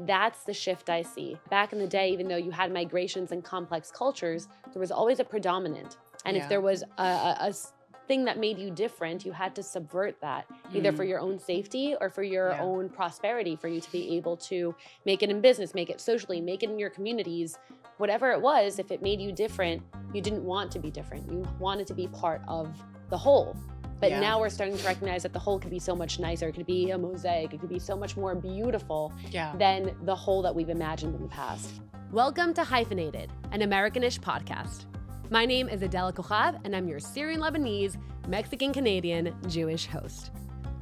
That's the shift I see. Back in the day, even though you had migrations and complex cultures, there was always a predominant. And if there was a thing that made you different, you had to subvert that, either for your own safety or for your own prosperity, for you to be able to make it in business, make it socially, make it in your communities. Whatever it was, if it made you different, you didn't want to be different. You wanted to be part of the whole. But now we're starting to recognize that the whole could be so much nicer. It could be a mosaic. It could be so much more beautiful than the whole that we've imagined in the past. Welcome to Hyphenated, an Americanish podcast. My name is Adela and I'm your Syrian Lebanese, Mexican Canadian, Jewish host.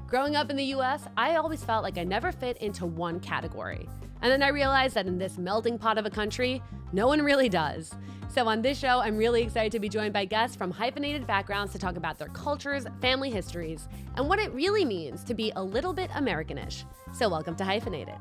Growing up in the US, I always felt like I never fit into one category. And then I realized that in this melting pot of a country, no one really does. So on this show, I'm really excited to be joined by guests from hyphenated backgrounds to talk about their cultures, family histories, and what it really means to be a little bit Americanish. So welcome to Hyphenated.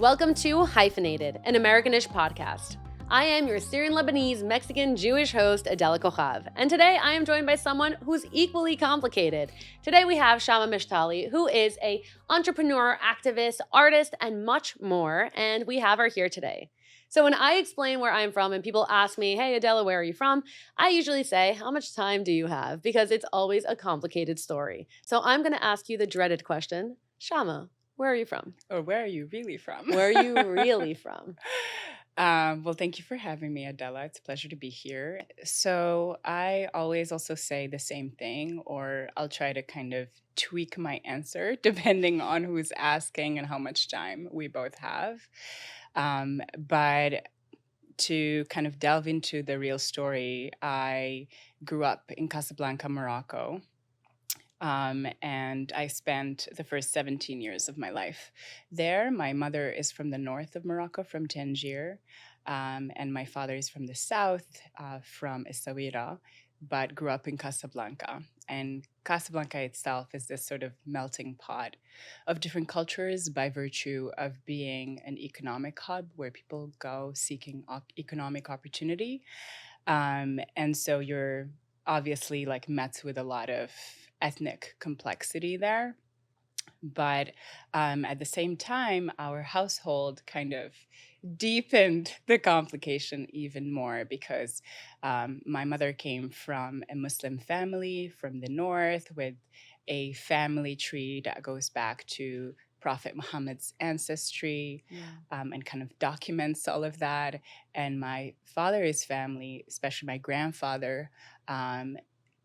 Welcome to Hyphenated, an Americanish podcast. I am your Syrian Lebanese, Mexican, Jewish host, Adela Kochav. And today I am joined by someone who's equally complicated. Today we have Chama Mechtaly, who is an entrepreneur, activist, artist, and much more. And we have her here today. So when I explain where I'm from and people ask me, hey, Adela, where are you from? I usually say, how much time do you have? Because it's always a complicated story. So I'm going to ask you the dreaded question. Chama, where are you from? Or where are you really from? Where are you really from? Well, thank you for having me, Adela. It's a pleasure to be here. So I always also say the same thing, or I'll try to kind of tweak my answer depending on who's asking and how much time we both have. But to kind of delve into the real story, I grew up in Casablanca, Morocco. And I spent the first 17 years of my life there. My mother is from the north of Morocco, from Tangier, and my father is from the south, from Essaouira, but grew up in Casablanca. And Casablanca itself is this sort of melting pot of different cultures by virtue of being an economic hub where people go seeking economic opportunity. And so you're obviously like met with a lot of ethnic complexity there. But at the same time, our household kind of deepened the complication even more because my mother came from a Muslim family from the north with a family tree that goes back to Prophet Muhammad's ancestry and kind of documents all of that. And my father's family, especially my grandfather,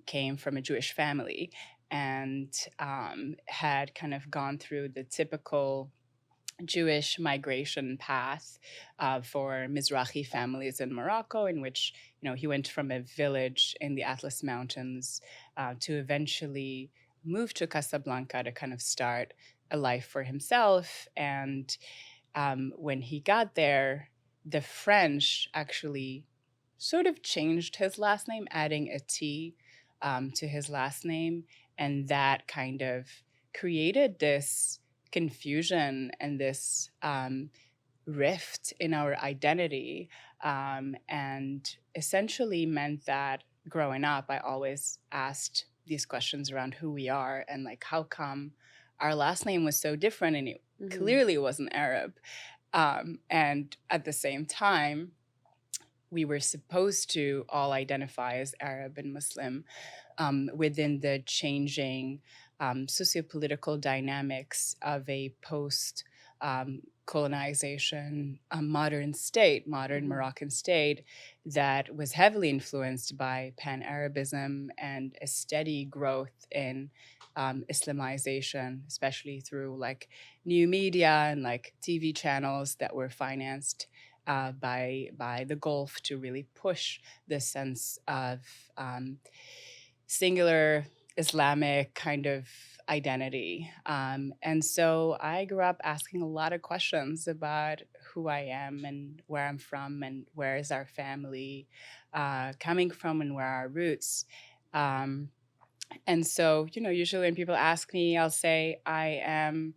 came from a Jewish family and had kind of gone through the typical Jewish migration path for Mizrahi families in Morocco, in which, you know, he went from a village in the Atlas Mountains to eventually move to Casablanca to kind of start a life for himself. And when he got there, the French actually sort of changed his last name, adding a T to his last name. And that kind of created this confusion and this rift in our identity, and essentially meant that growing up, I always asked these questions around who we are and like, how come our last name was so different and it clearly wasn't Arab. And at the same time, we were supposed to all identify as Arab and Muslim within the changing sociopolitical dynamics of a post colonization modern state, modern Moroccan state that was heavily influenced by Pan-Arabism and a steady growth in Islamization, especially through like new media and like TV channels that were financed by the Gulf to really push this sense of singular Islamic kind of identity. And so I grew up asking a lot of questions about who I am and where I'm from and where is our family coming from and where are our roots. And so, you know, usually when people ask me, I'll say I'm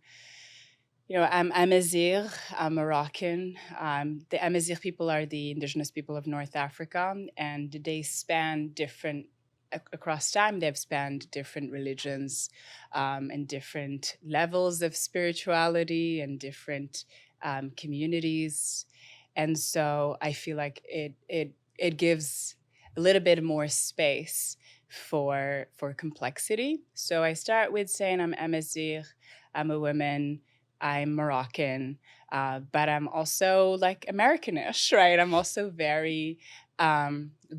Amazigh, I'm Moroccan. The Amazigh people are the indigenous people of North Africa, and they span different across time, they've spanned different religions and different levels of spirituality and different communities. And so I feel like it gives a little bit more space for complexity. So I start with saying I'm Amazigh, I'm a woman, I'm Moroccan, but I'm also like Americanish, right? I'm also very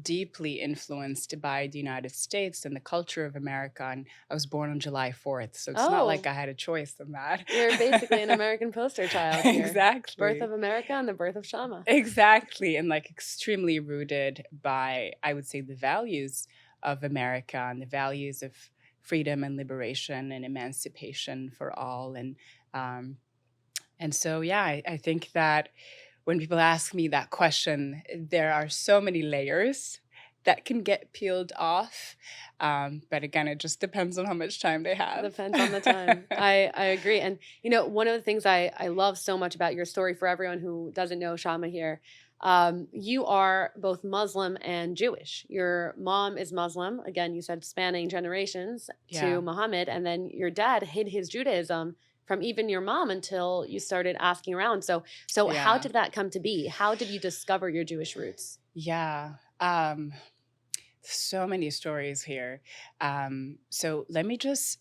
deeply influenced by the United States and the culture of America. And I was born on July 4th, so it's not like Oh, I had a choice in that. you're basically an American poster child here. Birth Exactly. of America and the birth of Chama. Exactly. And like extremely rooted by, I would say, the values of America and the values of freedom and liberation and emancipation for all. And so, yeah, I think that when people ask me that question, there are so many layers that can get peeled off. But again, it just depends on how much time they have. Depends on the time. I agree. And, you know, one of the things I love so much about your story, for everyone who doesn't know Shama here, you are both Muslim and Jewish. Your mom is Muslim. Again, you said spanning generations Yeah. to Muhammad. And then your dad hid his Judaism from even your mom until you started asking around. So how Yeah. did that come to be? How did you discover your Jewish roots? Yeah. So many stories here. So let me just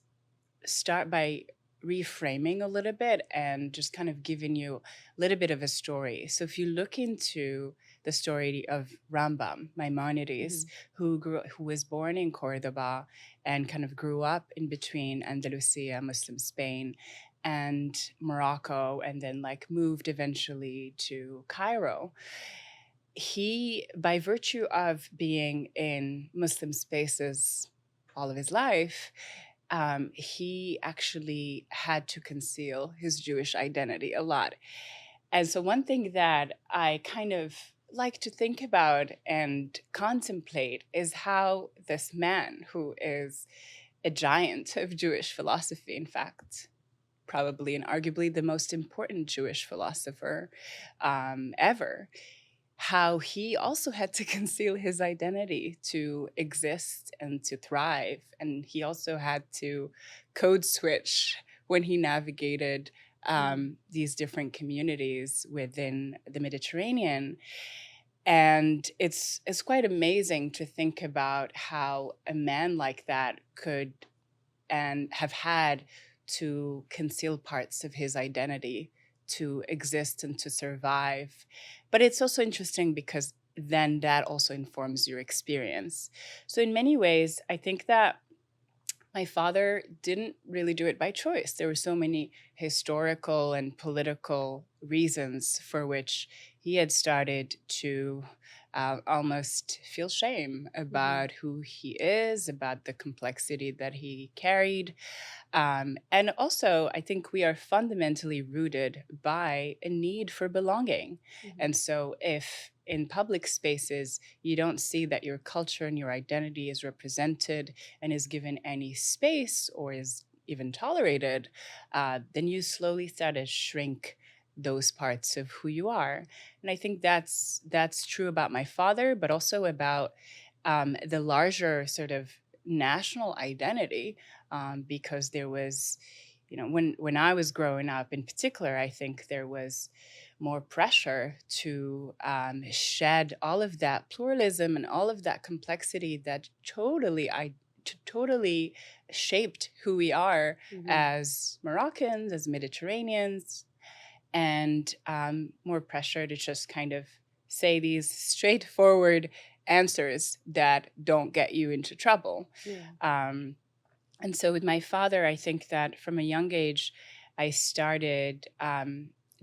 start by reframing a little bit and just kind of giving you a little bit of a story. So if you look into the story of Rambam, Maimonides, who was born in Cordoba and kind of grew up in between Andalusia, Muslim Spain, and Morocco, and then like moved eventually to Cairo. He, by virtue of being in Muslim spaces all of his life, he actually had to conceal his Jewish identity a lot. And so, one thing that I kind of like to think about and contemplate is how this man, who is a giant of Jewish philosophy, in fact, probably and arguably the most important Jewish philosopher ever, how he also had to conceal his identity to exist and to thrive. And he also had to code switch when he navigated these different communities within the Mediterranean. And it's quite amazing to think about how a man like that could and have had to conceal parts of his identity to exist and to survive. But it's also interesting because then that also informs your experience. So, in many ways, I think that my father didn't really do it by choice. There were so many historical and political reasons for which he had started to almost feel shame about who he is, about the complexity that he carried. And also, I think we are fundamentally rooted by a need for belonging. And so, if in public spaces you don't see that your culture and your identity is represented and is given any space or is even tolerated, then you slowly start to shrink those parts of who you are. And I think that's true about my father, but also about the larger sort of national identity, because there was, you know, when I was growing up in particular, I think there was more pressure to shed all of that pluralism and all of that complexity that totally shaped who we are as Moroccans, as Mediterraneans, and more pressure to just kind of say these straightforward answers that don't get you into trouble. And so with my father, I think that from a young age, I started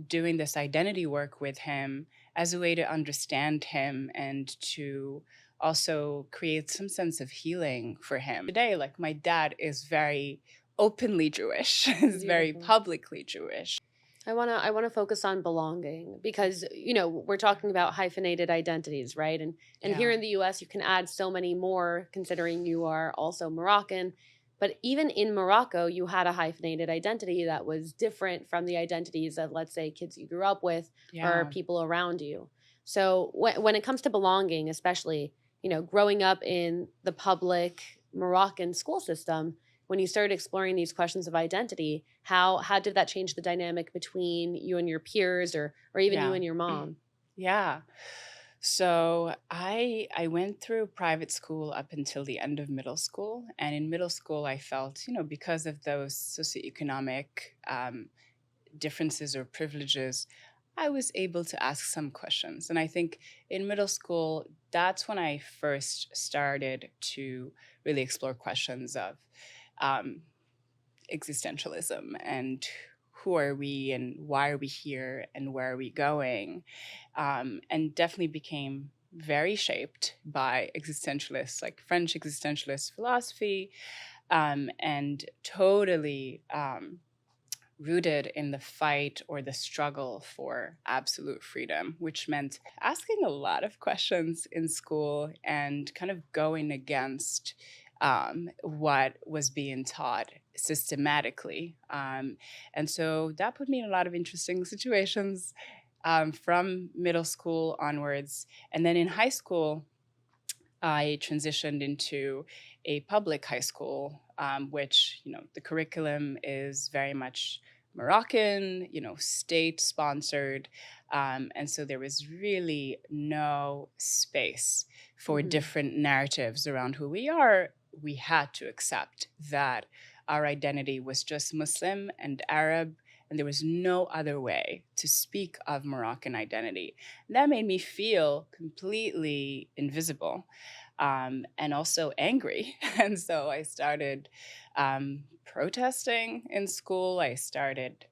doing this identity work with him as a way to understand him and to also create some sense of healing for him. Today, like my dad is very openly Jewish, is very publicly Jewish. I want to focus on belonging because, you know, we're talking about hyphenated identities, right? And here in the US, you can add so many more considering you are also Moroccan. But even in Morocco, you had a hyphenated identity that was different from the identities of, let's say, kids you grew up with or people around you. So when it comes to belonging, especially, growing up in the public Moroccan school system, when you started exploring these questions of identity, how did that change the dynamic between you and your peers, or even you Yeah. and your mom? Yeah. So I went through private school up until the end of middle school, and in middle school I felt, because of those socioeconomic differences or privileges, I was able to ask some questions. And I think in middle school, that's when I first started to really explore questions of um, existentialism and who are we and why are we here and where are we going, and definitely became very shaped by existentialists like French existentialist philosophy, and totally rooted in the fight or the struggle for absolute freedom, which meant asking a lot of questions in school and kind of going against what was being taught systematically. And so that put me in a lot of interesting situations from middle school onwards. And then in high school, I transitioned into a public high school, which, the curriculum is very much Moroccan, state sponsored. And so there was really no space for different narratives around who we are. We had to accept that our identity was just Muslim and Arab, and there was no other way to speak of Moroccan identity. And that made me feel completely invisible, and also angry. And so I started protesting in school. I started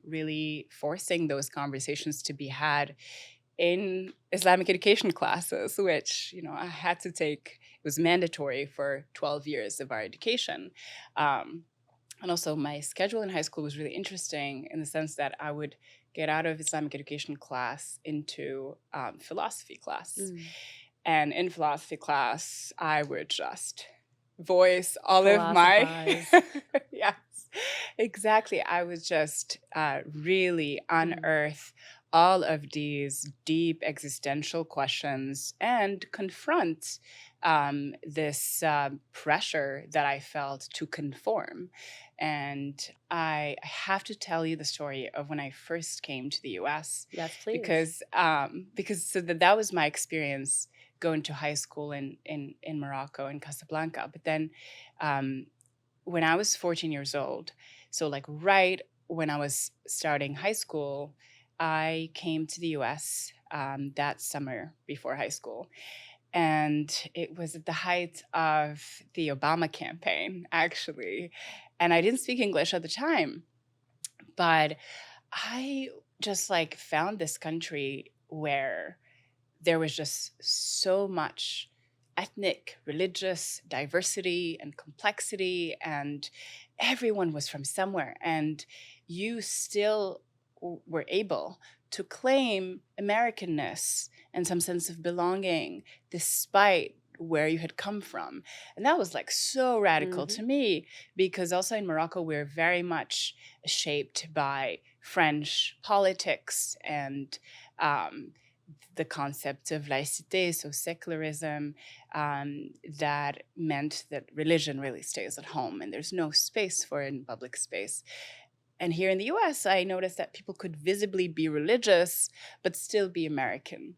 really forcing those conversations to be had in Islamic education classes, which, I had to take. It was mandatory for 12 years of our education. And also my schedule in high school was really interesting in the sense that I would get out of Islamic education class into philosophy class. And in philosophy class, I would just voice all of my yes, exactly. I would just really unearth all of these deep existential questions and confront this pressure that I felt to conform. And I have to tell you the story of when I first came to the U.S. Yes, please. Because so that was my experience going to high school in Morocco, in Casablanca. But then when I was 14 years old, so like right when I was starting high school, I came to the US that summer before high school. And it was at the height of the Obama campaign, actually. And I didn't speak English at the time, but I just like found this country where there was just so much ethnic, religious diversity and complexity, and everyone was from somewhere. And you still were able to claim Americanness and some sense of belonging despite where you had come from. And that was like so radical to me, because also in Morocco, we're very much shaped by French politics and the concept of laïcité, so secularism, that meant that religion really stays at home and there's no space for it in public space. And here in the US, I noticed that people could visibly be religious, but still be American.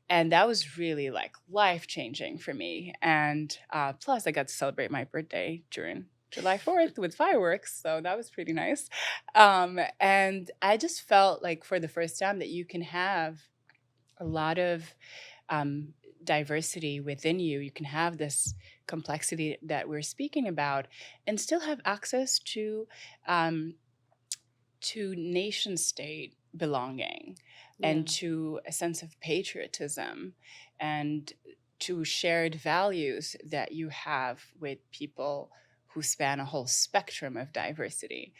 And that was really like life-changing for me. And plus, I got to celebrate my birthday during July 4th with fireworks. So that was pretty nice. And I just felt like for the first time that you can have a lot of diversity within you. You can have this complexity that we're speaking about and still have access to nation state belonging and to a sense of patriotism and to shared values that you have with people who span a whole spectrum of diversity.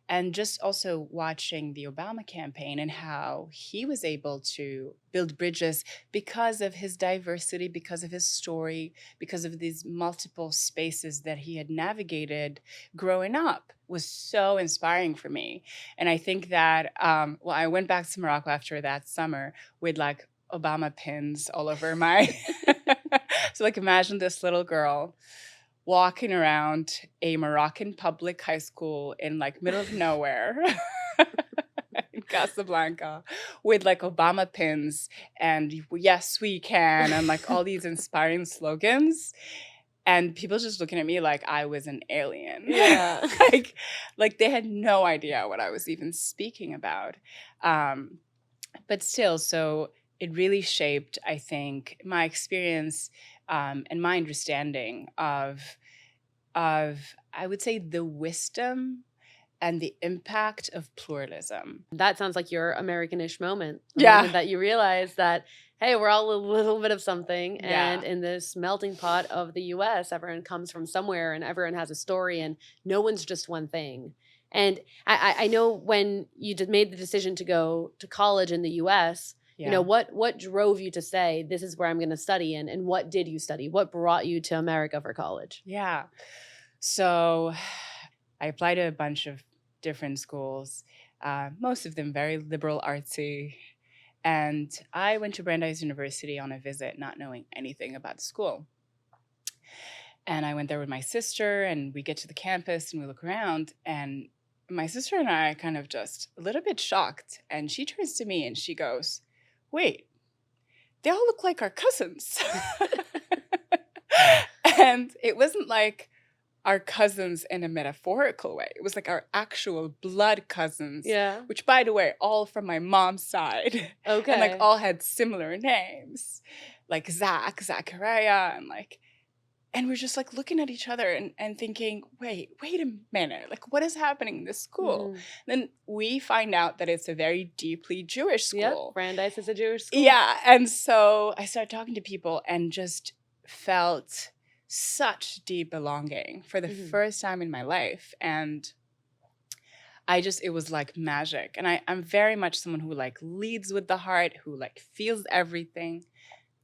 And just also watching the Obama campaign and how he was able to build bridges because of his diversity, because of his story, because of these multiple spaces that he had navigated growing up was so inspiring for me. And I think that, I went back to Morocco after that summer with like Obama pins all over my So like imagine this little girl walking around a Moroccan public high school in like middle of nowhere in Casablanca with like Obama pins and yes we can and like all these inspiring slogans, and people just looking at me like I was an alien. Yeah. like they had no idea what I was even speaking about. But still, so it really shaped, I think, my experience and my understanding of I would say the wisdom and the impact of pluralism. That sounds like your Americanish moment. The Yeah. moment that you realize that, hey, we're all a little bit of something. Yeah. And in this melting pot of the US, everyone comes from somewhere and everyone has a story and no one's just one thing. And I know when you made the decision to go to college in the US, Yeah. you know, what drove you to say, this is where I'm going to study, and what did you study? What brought you to America for college? Yeah. So I applied to a bunch of different schools, most of them very liberal artsy. And I went to Brandeis University on a visit, not knowing anything about the school. And I went there with my sister, and we get to the campus and we look around, and my sister and I are kind of just a little bit shocked. And she turns to me and she goes, wait, they all look like our cousins. And it wasn't like our cousins in a metaphorical way. It was like our actual blood cousins. Yeah. Which, by the way, all from my mom's side. Okay. And like all had similar names. Like Zachariah, and we're just like looking at each other and thinking, wait a minute, like what is happening in this school? Then we find out that it's a very deeply Jewish school. Yep, Brandeis is a Jewish school. Yeah, and so I started talking to people and just felt such deep belonging for the first time in my life. And it was like magic. And I'm very much someone who like leads with the heart, who like feels everything.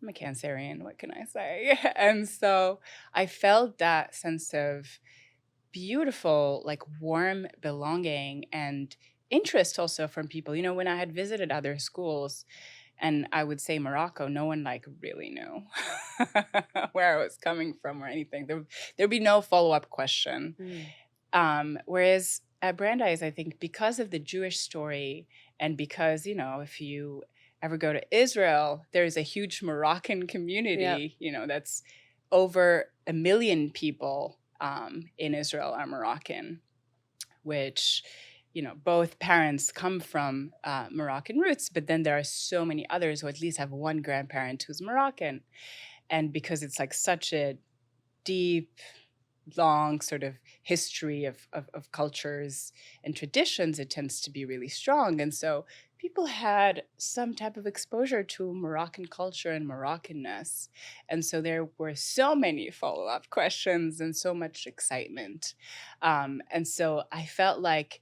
I'm a Cancerian, what can I say? And so I felt that sense of beautiful, like warm belonging and interest also from people. You know, when I had visited other schools, and I would say Morocco, no one like really knew where I was coming from or anything. There'd be no follow-up question. Whereas at Brandeis, I think because of the Jewish story and because, you know, if you ever go to Israel, there's a huge Moroccan community, you know, that's over 1 million people in Israel are Moroccan, which, you know, both parents come from Moroccan roots, but then there are so many others who at least have one grandparent who's Moroccan. And because it's like such a deep, long sort of history of cultures and traditions, it tends to be really strong. And so people had some type of exposure to Moroccan culture and Moroccanness. And so there were so many follow-up questions and so much excitement. And so I felt like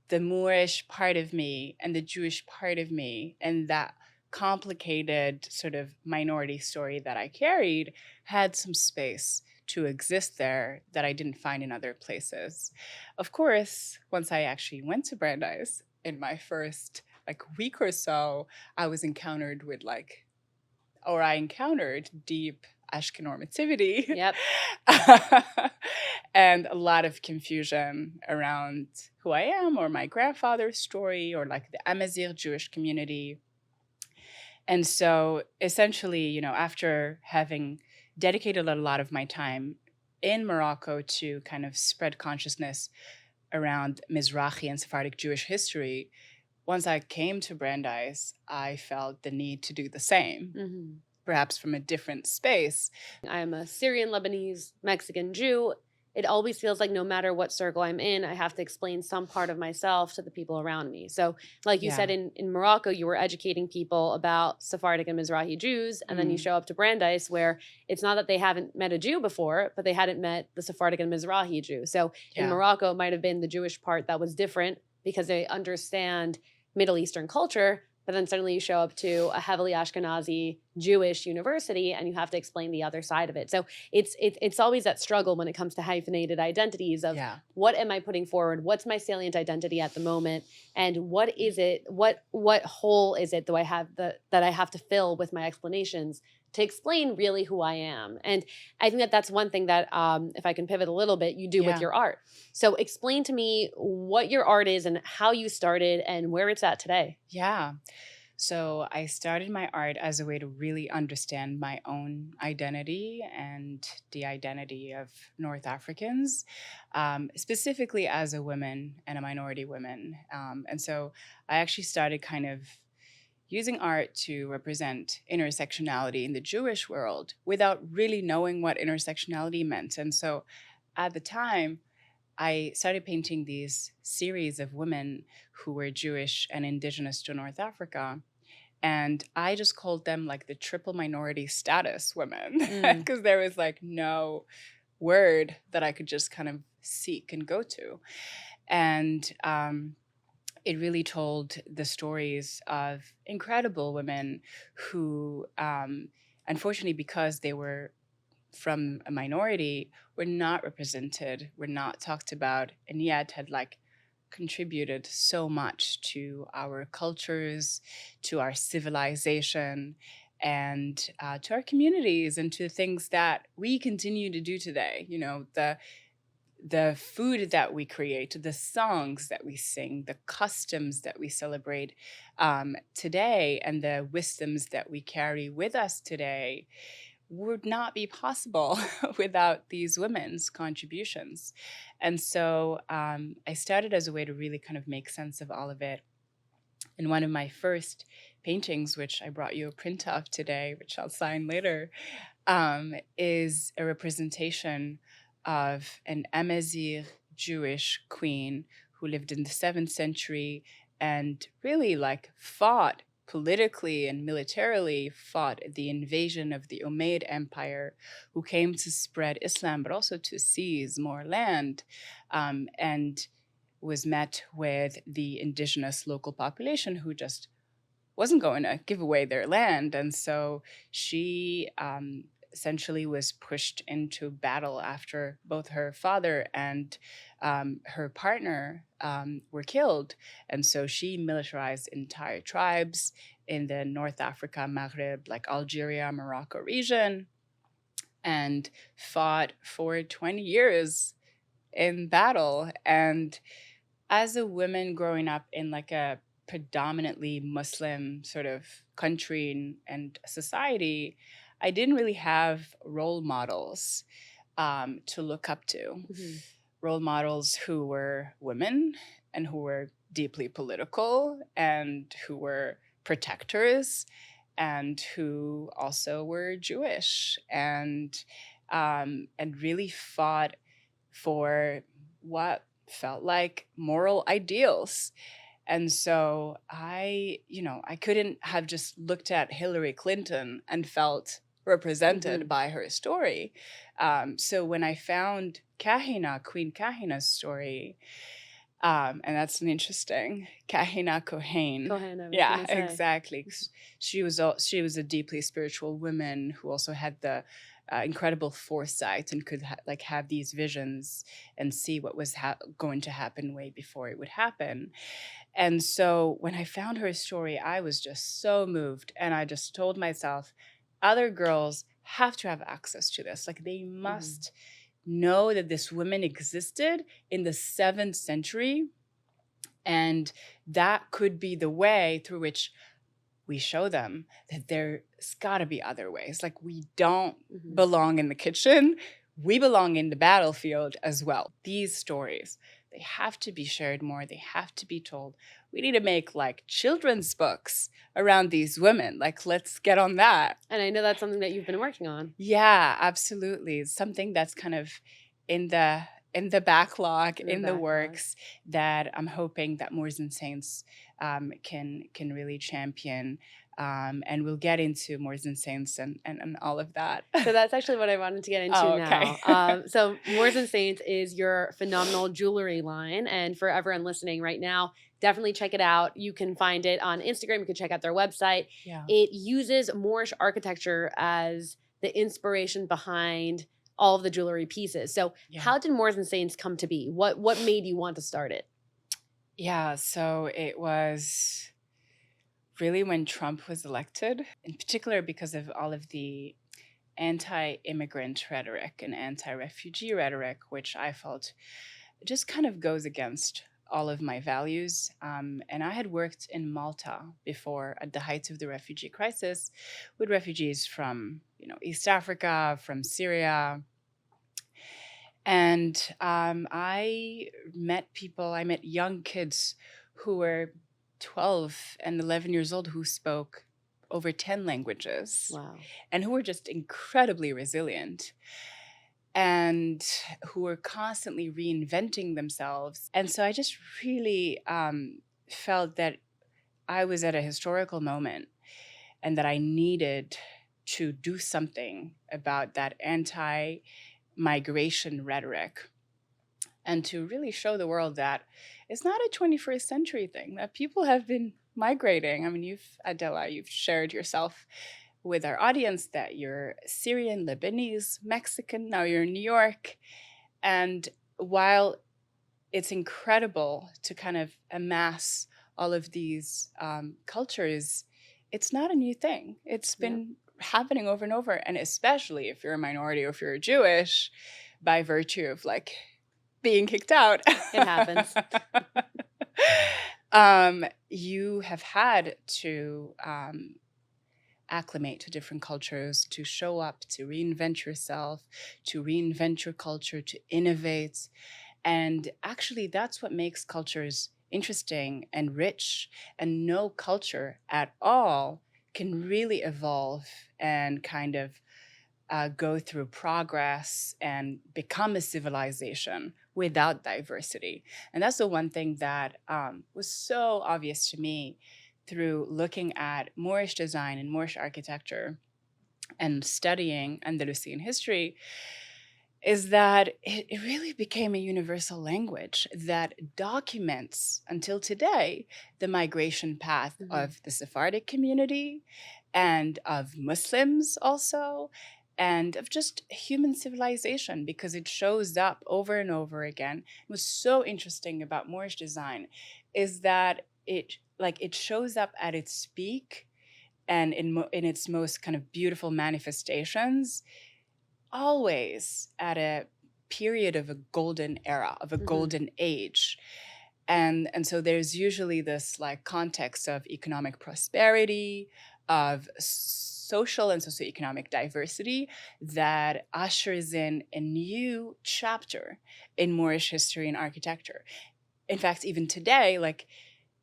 the Moorish part of me and the Jewish part of me and that complicated sort of minority story that I carried had some space to exist there that I didn't find in other places. Of course, once I actually went to Brandeis in my first week or so, I encountered deep Ashkenormativity. Yep. And a lot of confusion around who I am or my grandfather's story or like the Amazigh Jewish community. And so essentially, you know, after having dedicated a lot of my time in Morocco to kind of spread consciousness around Mizrahi and Sephardic Jewish history, once I came to Brandeis, I felt the need to do the same, perhaps from a different space. I'm a Syrian, Lebanese, Mexican Jew. It always feels like no matter what circle I'm in, I have to explain some part of myself to the people around me. So like you said, in Morocco, you were educating people about Sephardic and Mizrahi Jews. And then you show up to Brandeis where it's not that they haven't met a Jew before, but they hadn't met the Sephardic and Mizrahi Jew. So in Morocco, it might have been the Jewish part that was different because they understand Middle Eastern culture. But then suddenly you show up to a heavily Ashkenazi Jewish university and you have to explain the other side of it. So it's always that struggle when it comes to hyphenated identities of what am I putting forward? What's my salient identity at the moment? And what is it? What hole is it that I have to fill with my explanations to explain really who I am. And I think that that's one thing that, if I can pivot a little bit, you do with Yeah. your art. So explain to me what your art is and how you started and where it's at today. Yeah. So I started my art as a way to really understand my own identity and the identity of North Africans, specifically as a woman and a minority woman. And so I actually started kind of using art to represent intersectionality in the Jewish world without really knowing what intersectionality meant. And so at the time, I started painting these series of women who were Jewish and indigenous to North Africa. And I just called them like the triple minority status women because there was like no word that I could just kind of seek and go to. And it really told the stories of incredible women who, unfortunately, because they were from a minority, were not represented, were not talked about, and yet had like contributed so much to our cultures, to our civilization, and to our communities, and to things that we continue to do today. You know, the food that we create, the songs that we sing, the customs that we celebrate today, and the wisdoms that we carry with us today would not be possible without these women's contributions. And so I started as a way to really kind of make sense of all of it. And one of my first paintings, which I brought you a print of today, which I'll sign later, is a representation of an Amazigh Jewish queen who lived in the 7th century and really like fought politically and militarily, fought the invasion of the Umayyad Empire, who came to spread Islam, but also to seize more land, and was met with the indigenous local population who just wasn't going to give away their land. And so she essentially was pushed into battle after both her father and her partner were killed. And so she militarized entire tribes in the North Africa, Maghreb, like Algeria, Morocco region, and fought for 20 years in battle. And as a woman growing up in like a predominantly Muslim sort of country and society, I didn't really have role models to look up to. Role models who were women and who were deeply political and who were protectors and who also were Jewish and really fought for what felt like moral ideals. And so I couldn't have just looked at Hillary Clinton and felt represented by her story. So when I found Kahina, Queen Kahina's story, and that's an interesting Kahina Kohen. Yeah, exactly. She was a deeply spiritual woman who also had the incredible foresight and could have these visions and see what was going to happen way before it would happen. And so when I found her story, I was just so moved. And I just told myself, other girls have to have access to this. Like they must know that this woman existed in the 7th century. And that could be the way through which we show them that there's got to be other ways. Like we don't belong in the kitchen. We belong in the battlefield as well. These stories, they have to be shared more. They have to be told. We need to make like children's books around these women. Like, let's get on that. And I know that's something that you've been working on. Yeah, absolutely. It's something that's kind of in the backlog, in the works, that I'm hoping that Moors and Saints can really champion. And we'll get into Moors and Saints and all of that. So that's actually what I wanted to get into now. So Moors and Saints is your phenomenal jewelry line. And for everyone listening right now, definitely check it out. You can find it on Instagram. You can check out their website. Yeah. It uses Moorish architecture as the inspiration behind all of the jewelry pieces. So how did Moors and Saints come to be? What made you want to start it? Yeah, so it was really when Trump was elected, in particular because of all of the anti-immigrant rhetoric and anti-refugee rhetoric, which I felt just kind of goes against all of my values. And I had worked in Malta before at the height of the refugee crisis with refugees from, East Africa, from Syria. And I met young kids who were 12 and 11 years old who spoke over 10 languages. Wow. And who were just incredibly resilient and who were constantly reinventing themselves. And so I just really felt that I was at a historical moment and that I needed to do something about that anti-migration rhetoric and to really show the world that it's not a 21st century thing, that people have been migrating. I mean, Adela, you've shared yourself with our audience that you're Syrian, Lebanese, Mexican, now you're in New York. And while it's incredible to kind of amass all of these cultures, it's not a new thing. It's been happening over and over. And especially if you're a minority or if you're Jewish, by virtue of like being kicked out. It happens. You have had to acclimate to different cultures, to show up, to reinvent yourself, to reinvent your culture, to innovate. And actually, that's what makes cultures interesting and rich. And no culture at all can really evolve and kind of go through progress and become a civilization without diversity. And that's the one thing that was so obvious to me through looking at Moorish design and Moorish architecture and studying Andalusian history, is that it really became a universal language that documents, until today, the migration path of the Sephardic community and of Muslims also, and of just human civilization, because it shows up over and over again. What's so interesting about Moorish design is that it shows up at its peak and in its most kind of beautiful manifestations, always at a period of a golden era, of a golden age. And so there's usually this like context of economic prosperity, of social and socioeconomic diversity that ushers in a new chapter in Moorish history and architecture. In fact, even today, like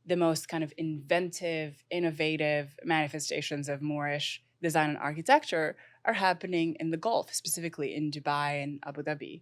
the most kind of inventive, innovative manifestations of Moorish design and architecture are happening in the Gulf, specifically in Dubai and Abu Dhabi.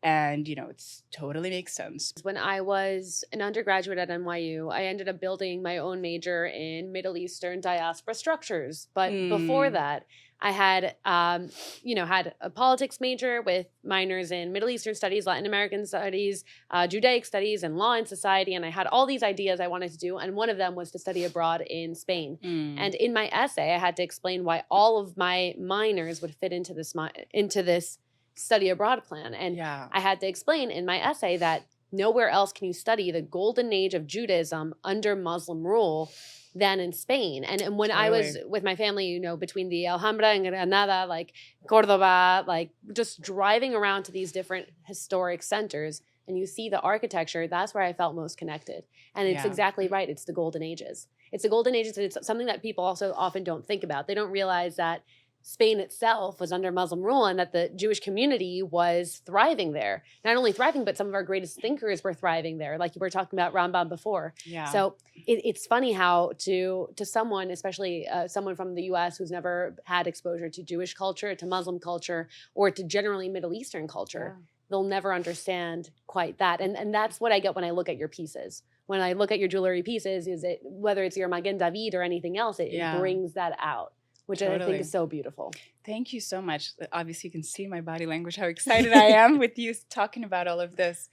And, it totally makes sense. When I was an undergraduate at NYU, I ended up building my own major in Middle Eastern diaspora structures. But before that, I had, had a politics major with minors in Middle Eastern studies, Latin American studies, Judaic studies, and law and society. And I had all these ideas I wanted to do. And one of them was to study abroad in Spain. And in my essay, I had to explain why all of my minors would fit into this study abroad plan. And I had to explain in my essay that nowhere else can you study the golden age of Judaism under Muslim rule than in Spain. And when I was with my family, between the Alhambra and Granada, like Cordoba, like just driving around to these different historic centers, and you see the architecture, that's where I felt most connected. And it's exactly right. It's the golden ages. It's the golden ages. It's something that people also often don't think about. They don't realize that Spain itself was under Muslim rule and that the Jewish community was thriving there. Not only thriving, but some of our greatest thinkers were thriving there, like you were talking about Rambam before. Yeah. So it's funny how to someone, especially someone from the U.S. who's never had exposure to Jewish culture, to Muslim culture, or to generally Middle Eastern culture, they'll never understand quite that. And that's what I get when I look at your pieces. When I look at your jewelry pieces, whether it's your Magen David or anything else, it brings that out, which I think is so beautiful. Thank you so much. Obviously, you can see my body language, how excited I am with you talking about all of this.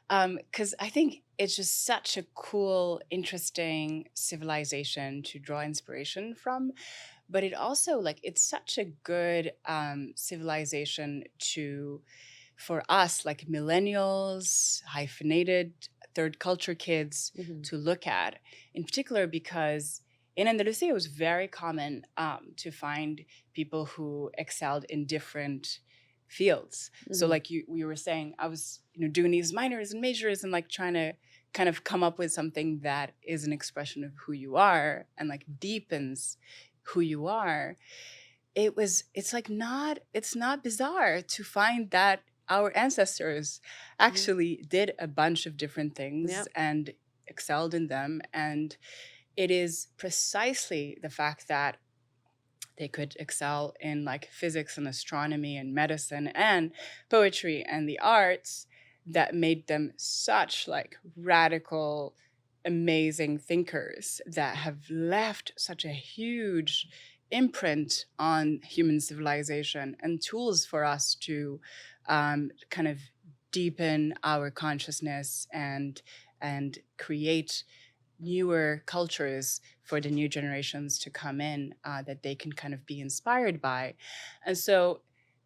Because I think it's just such a cool, interesting civilization to draw inspiration from. But it also, it's such a good civilization for us, like millennials, hyphenated, third culture kids to look at, in particular because in Andalusia, it was very common to find people who excelled in different fields. So like we were saying, I was doing these minors and majors and like trying to kind of come up with something that is an expression of who you are and like deepens who you are. It's not bizarre to find that our ancestors actually did a bunch of different things and excelled in them. And it is precisely the fact that they could excel in like physics and astronomy and medicine and poetry and the arts that made them such like radical, amazing thinkers that have left such a huge imprint on human civilization and tools for us to kind of deepen our consciousness and create newer cultures for the new generations to come in that they can kind of be inspired by. And so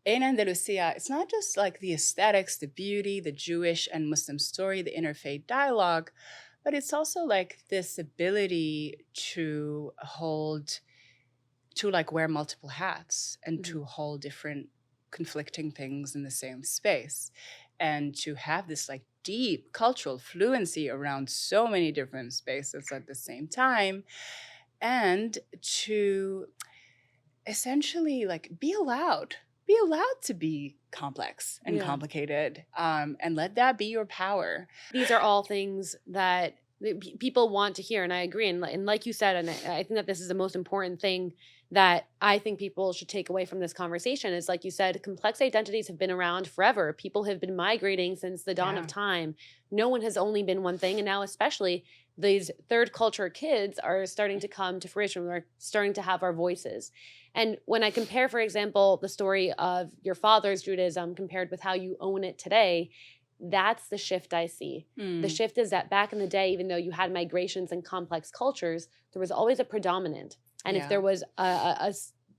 in Andalusia, it's not just like the aesthetics, the beauty, the Jewish and Muslim story, the interfaith dialogue, but it's also like this ability to like wear multiple hats and to hold different conflicting things in the same space, and to have this like deep cultural fluency around so many different spaces at the same time, and to essentially like be allowed to be complex and complicated, and let that be your power. These are all things that people want to hear, and I agree. And like you said, and I think that this is the most important thing that I think people should take away from this conversation is, like you said, complex identities have been around forever. People have been migrating since the dawn of time. No one has only been one thing. And now especially these third culture kids are starting to come to fruition. We're starting to have our voices. And when I compare, for example, the story of your father's Judaism compared with how you own it today, that's the shift I see. The shift is that back in the day, even though you had migrations and complex cultures, there was always a predominant. And if there was a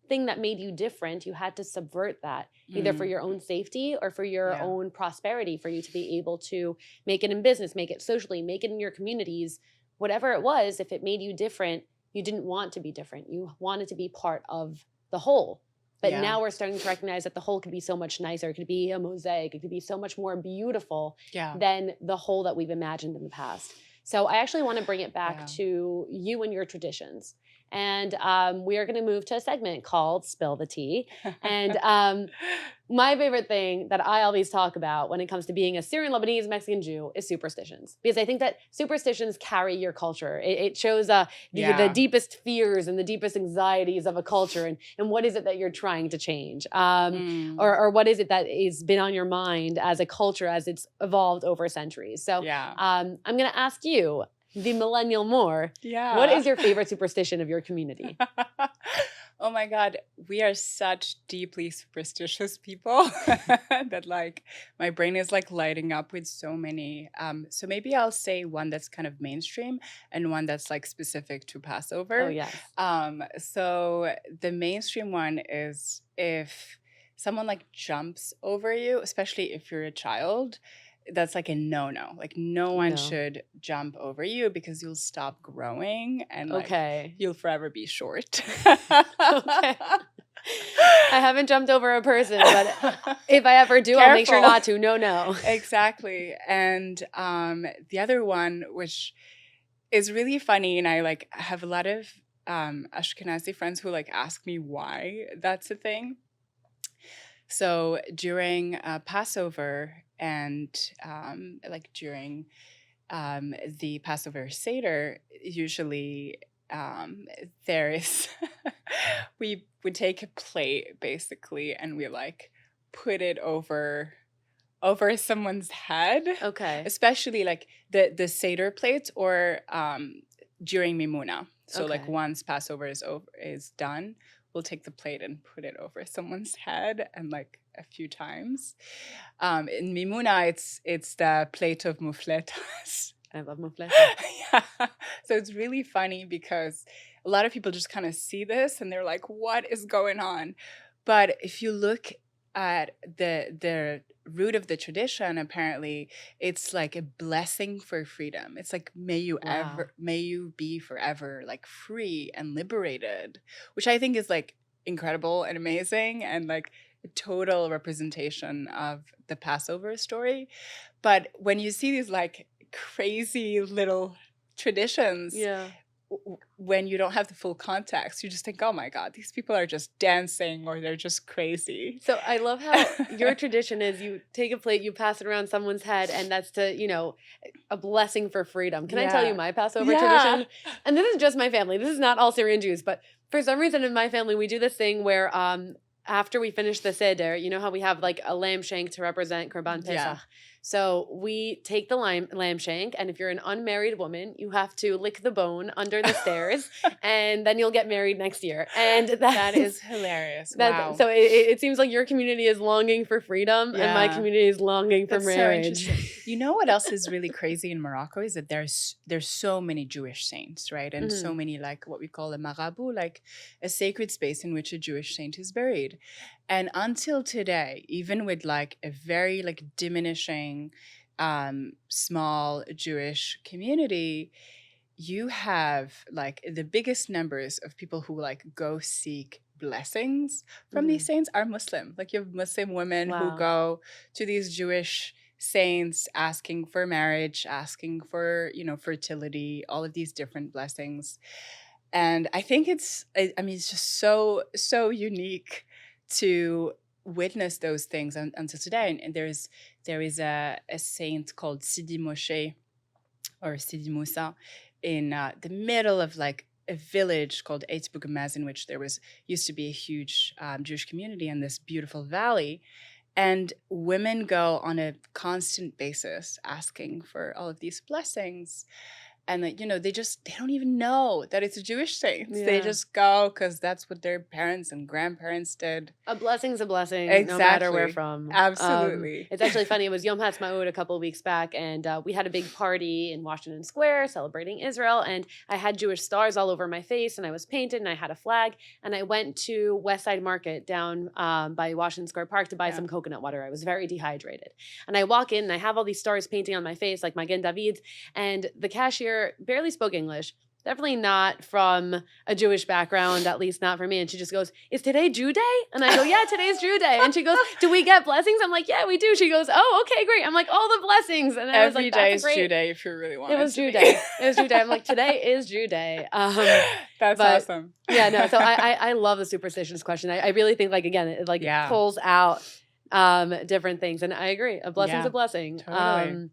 thing that made you different, you had to subvert that, either for your own safety or for your own prosperity, for you to be able to make it in business, make it socially, make it in your communities, whatever it was. If it made you different, you didn't want to be different. You wanted to be part of the whole. But now we're starting to recognize that the whole could be so much nicer. It could be a mosaic. It could be so much more beautiful than the whole that we've imagined in the past. So I actually want to bring it back to you and your traditions. And we are going to move to a segment called Spill the Tea. And my favorite thing that I always talk about when it comes to being a Syrian Lebanese Mexican Jew is superstitions. Because I think that superstitions carry your culture. It shows the deepest fears and the deepest anxieties of a culture. And what is it that you're trying to change? Or what is it that has been on your mind as a culture as it's evolved over centuries? So I'm going to ask you, the millennial more. What is your favorite superstition of your community? Oh my God, we are such deeply superstitious people that like my brain is like lighting up with so many. So maybe I'll say one that's kind of mainstream and one that's like specific to Passover. Oh, yes. So the mainstream one is if someone like jumps over you, especially if you're a child, that's like a no-no. Like no one should jump over you because you'll stop growing and like you'll forever be short. I haven't jumped over a person, but if I ever do, I'll make sure not to. No. Exactly. And the other one, which is really funny, and I like have a lot of Ashkenazi friends who like ask me why that's a thing. So during Passover and like during the Passover Seder, usually there is, we would take a plate basically and we like put it over someone's head. Okay. Especially like the Seder plate or during Mimuna. So like once Passover is done, we'll take the plate and put it over someone's head, and like a few times. In Mimuna, it's the plate of mufletas. I love mufletas. So it's really funny because a lot of people just kind of see this and they're like, what is going on? But if you look at the root of the tradition, apparently, it's like a blessing for freedom. It's like, may you be forever like free and liberated, which I think is like incredible and amazing and like a total representation of the Passover story. But when you see these like crazy little traditions, when you don't have the full context, you just think, oh my God, these people are just dancing or they're just crazy. So I love how your tradition is you take a plate, you pass it around someone's head, and that's to, a blessing for freedom. Can I tell you my Passover tradition? And this is just my family. This is not all Syrian Jews, but for some reason in my family, we do this thing where after we finish the Seder, you know how we have like a lamb shank to represent Korban Pesach? Yeah. So we take the lamb shank, and if you're an unmarried woman, you have to lick the bone under the stairs, and then you'll get married next year. And that is hilarious. Wow. So it seems like your community is longing for freedom, and my community is longing for marriage. So you know what else is really crazy in Morocco is that there's so many Jewish saints, right? And so many like what we call a marabout, like a sacred space in which a Jewish saint is buried. And until today, even with like a very like diminishing small Jewish community, you have like the biggest numbers of people who like go seek blessings from these saints are Muslim. Like you have Muslim women who go to these Jewish saints asking for marriage, asking for, fertility, all of these different blessings. And I think it's just so unique to witness those things until today. And there is a saint called Sidi Moshe or Sidi Musa in the middle of like a village called Eitz Bougamaz, in which there used to be a huge Jewish community in this beautiful valley. And women go on a constant basis asking for all of these blessings. And they don't even know that it's a Jewish saint. Yeah. They just go because that's what their parents and grandparents did. A blessing's a blessing, exactly. No matter where from. Absolutely. It's actually funny. It was Yom HaTzmaut a couple of weeks back, and we had a big party in Washington Square celebrating Israel. And I had Jewish stars all over my face, and I was painted, and I had a flag. And I went to West Side Market down by Washington Square Park to buy some coconut water. I was very dehydrated. And I walk in, and I have all these stars painting on my face, like Magen David, and the cashier barely spoke English, definitely not from a Jewish background, at least not for me. And she just goes, "Is today Jew Day?" And I go, "Yeah, today's Jew Day." And she goes, "Do we get blessings?" I'm like, "Yeah, we do." She goes, "Oh, okay, great." I'm like, "All the blessings." And I was like, "Every day is Jew Day if you really want it." It was Jew Day. It was Jew Day. I'm like, "Today is Jew Day." That's awesome. Yeah, no. So I love the superstitions question. I really think like again, it pulls out different things, and I agree. A blessing's a blessing. Totally.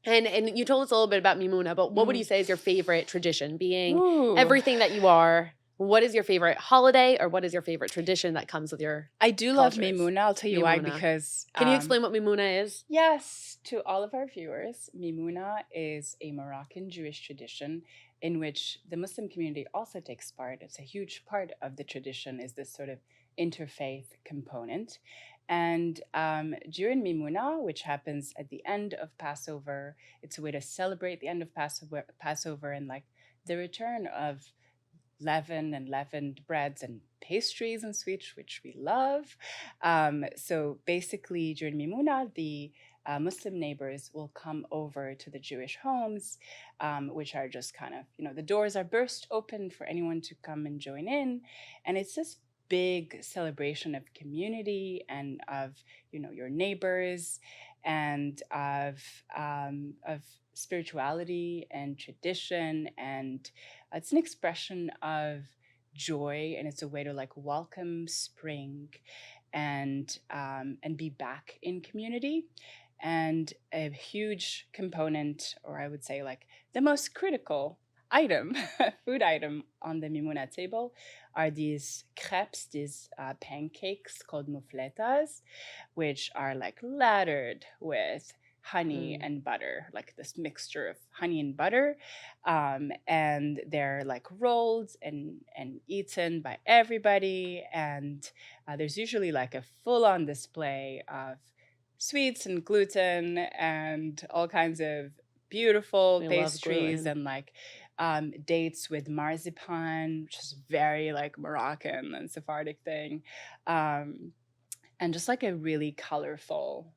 And you told us a little bit about Mimuna, but what would you say is your favorite tradition? Being everything that you are, what is your favorite holiday, or what is your favorite tradition that comes with your I do love Mimuna. I'll tell you why, because... Can you explain what Mimuna is? Yes. To all of our viewers, Mimuna is a Moroccan Jewish tradition in which the Muslim community also takes part. It's a huge part of the tradition, is this sort of interfaith component. And during Mimuna, which happens at the end of Passover, it's a way to celebrate the end of Passover and like the return of leaven and leavened breads and pastries and sweets, which we love. So basically during Mimuna, the Muslim neighbors will come over to the Jewish homes, which are just kind of, the doors are burst open for anyone to come and join in. And it's this big celebration of community and of your neighbors and of spirituality and tradition, and it's an expression of joy, and it's a way to like welcome spring and be back in community. And a huge component, or I would say like the most critical item, food item on the Mimuna table are these crepes, these pancakes called moufletas, which are like laddered with honey and butter, like this mixture of honey and butter. And they're like rolled and eaten by everybody. And there's usually like a full-on display of sweets and gluten and all kinds of beautiful pastries and like dates with marzipan, which is very like Moroccan and Sephardic thing. and just like a really colorful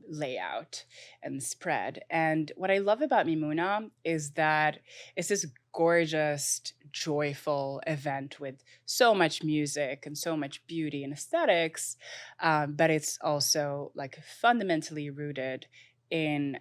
layout and spread. And what I love about Mimuna is that it's this gorgeous, joyful event with so much music and so much beauty and aesthetics, but it's also like fundamentally rooted in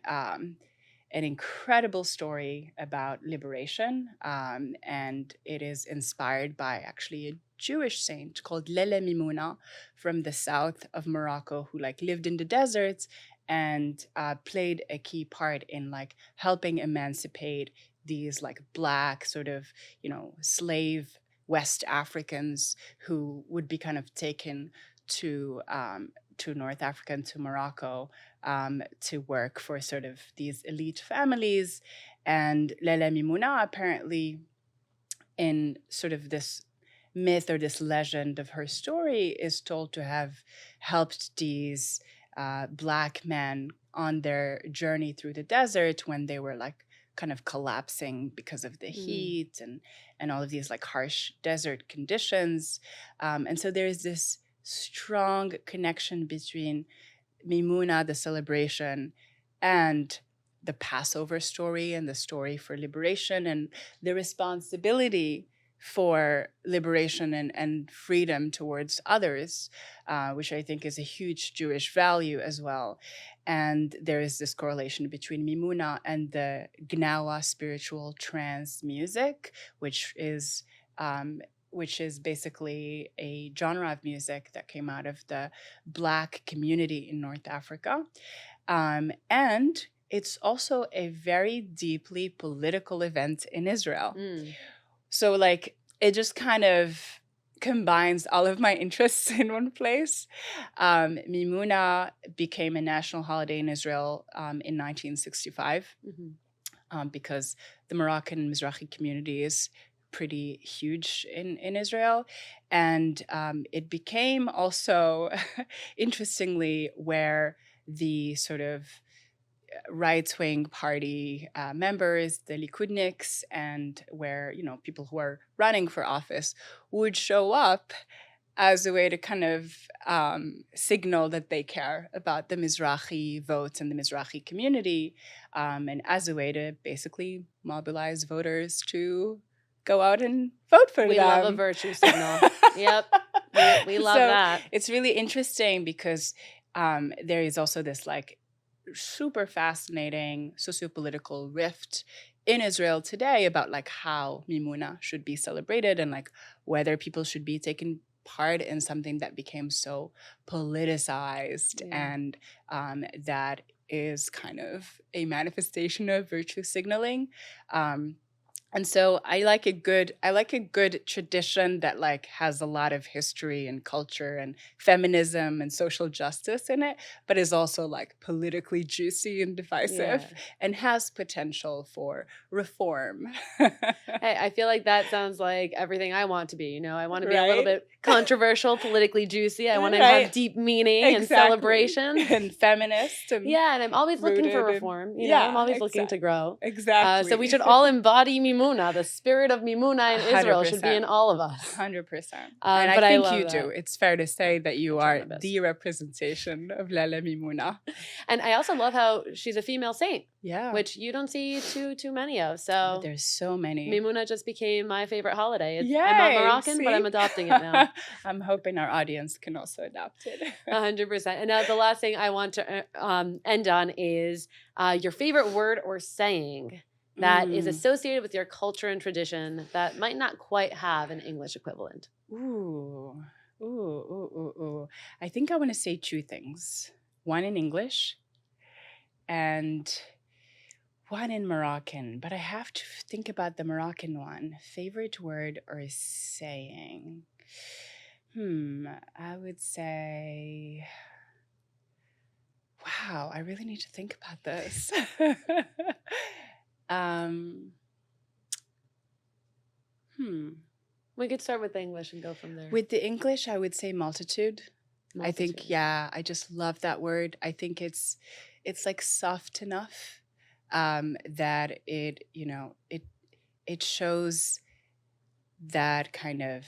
an incredible story about liberation, and it is inspired by actually a Jewish saint called Lele Mimuna from the south of Morocco, who like lived in the deserts and played a key part in like helping emancipate these like black sort of, you know, slave West Africans who would be kind of taken to North Africa and to Morocco to work for sort of these elite families. And Lele Mimuna apparently, in sort of this myth or this legend of her story, is told to have helped these black men on their journey through the desert when they were like kind of collapsing because of the heat and all of these like harsh desert conditions. And so there's this strong connection between Mimuna, the celebration, and the Passover story and the story for liberation and the responsibility for liberation and freedom towards others, which I think is a huge Jewish value as well. And there is this correlation between Mimuna and the Gnawa spiritual trance music, which is basically a genre of music that came out of the Black community in North Africa. And it's also a very deeply political event in Israel. So, like, it just kind of combines all of my interests in one place. Mimuna became a national holiday in Israel in 1965 because the Moroccan and Mizrahi community is pretty huge in Israel. And it became also, interestingly, where the sort of right-wing party members, the Likudniks, and where, you know, people who are running for office would show up as a way to kind of signal that they care about the Mizrahi vote and the Mizrahi community, and as a way to basically mobilize voters to go out and vote for them. We love a virtue signal. Yep. We love that. It's really interesting because there is also this like super fascinating sociopolitical rift in Israel today about like how Mimuna should be celebrated and like whether people should be taken part in something that became so politicized and that is kind of a manifestation of virtue signaling. And so I like a good tradition that like has a lot of history and culture and feminism and social justice in it, but is also like politically juicy and divisive and has potential for reform. Hey, I feel like that sounds like everything I want to be. You know, I want to be a little bit controversial, politically juicy. I want to have deep meaning and celebration and feminist. And and I'm always looking for reform. You know, I'm always looking to grow. Exactly. So we should all embody Mimuna. The spirit of Mimuna in Israel 100%. should be in all of us. 100%. And I think you do. It's fair to say that you are the representation of Lele Mimuna. And I also love how she's a female saint. Yeah. Which you don't see too many of. So but there's so many. Mimuna just became my favorite holiday. I'm not Moroccan, but I'm adopting it now. I'm hoping our audience can also adopt it. 100%. And now the last thing I want to end on is your favorite word or saying that is associated with your culture and tradition that might not quite have an English equivalent. Ooh. I think I want to say two things. One in English and one in Moroccan, but I have to think about the Moroccan one. Favorite word or saying? I would say, wow, I really need to think about this. We could start with the English and go from there. With the English, I would say multitude. I think, I just love that word. I think it's like soft enough that it, you know, it shows that kind of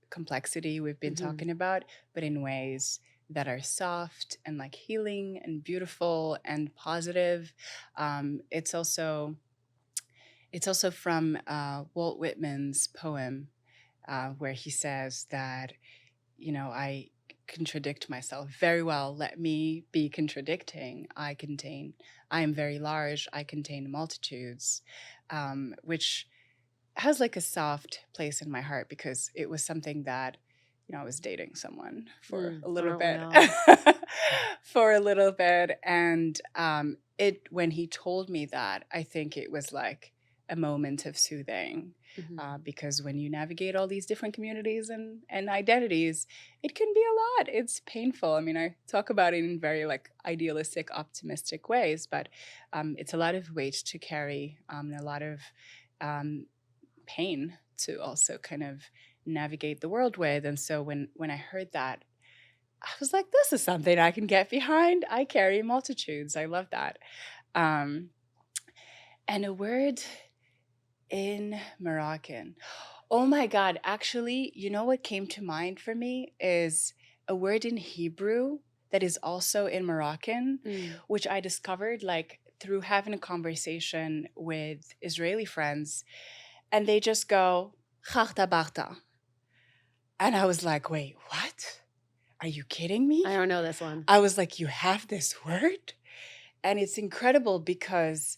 complexity we've been talking about, but in ways that are soft and like healing and beautiful and positive. It's also from Walt Whitman's poem where he says that, I contradict myself very well. Let me be contradicting. I am very large. I contain multitudes, which has like a soft place in my heart because it was something that, I was dating someone for a little bit, and when he told me that, I think it was like a moment of soothing. Because when you navigate all these different communities and identities, it can be a lot. It's painful. I mean, I talk about it in very like idealistic, optimistic ways, but it's a lot of weight to carry, and a lot of pain to also kind of navigate the world with. And so when I heard that, I was like, this is something I can get behind. I carry multitudes. I love that. And a word in Moroccan. Oh my God. Actually, you know what came to mind for me is a word in Hebrew that is also in Moroccan, which I discovered like through having a conversation with Israeli friends. And they just go, "Chachta bachta." And I was like, wait, what? Are you kidding me? I don't know this one. I was like, you have this word? And it's incredible because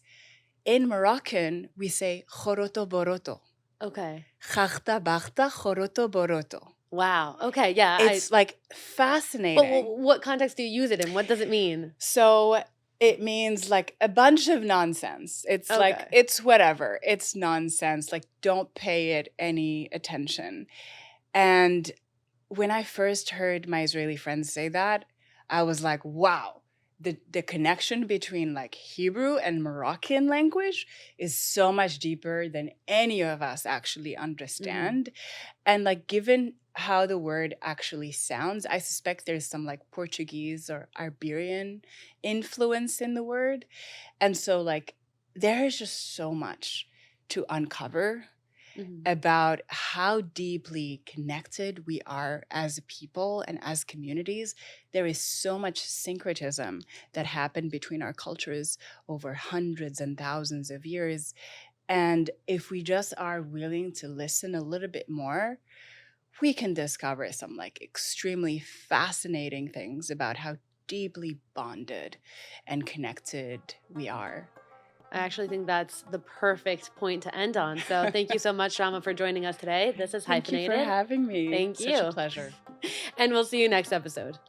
in Moroccan, we say choroto boroto. Okay. Chachta bachta choroto boroto. Wow. Okay. Yeah. It's like fascinating. But what context do you use it in? What does it mean? So it means like a bunch of nonsense. It's like, it's whatever. It's nonsense. Like, don't pay it any attention. And when I first heard my Israeli friends say that, I was like, wow, the connection between like Hebrew and Moroccan language is so much deeper than any of us actually understand. And like, given how the word actually sounds, I suspect there's some like Portuguese or Iberian influence in the word. And so like, there is just so much to uncover about how deeply connected we are as a people and as communities. There is so much syncretism that happened between our cultures over hundreds and thousands of years. And if we just are willing to listen a little bit more, we can discover some like extremely fascinating things about how deeply bonded and connected we are. I actually think that's the perfect point to end on. So thank you so much, Chama, for joining us today. This is Hyphenated. Thank you for having me. Thank you. Such a pleasure. And we'll see you next episode.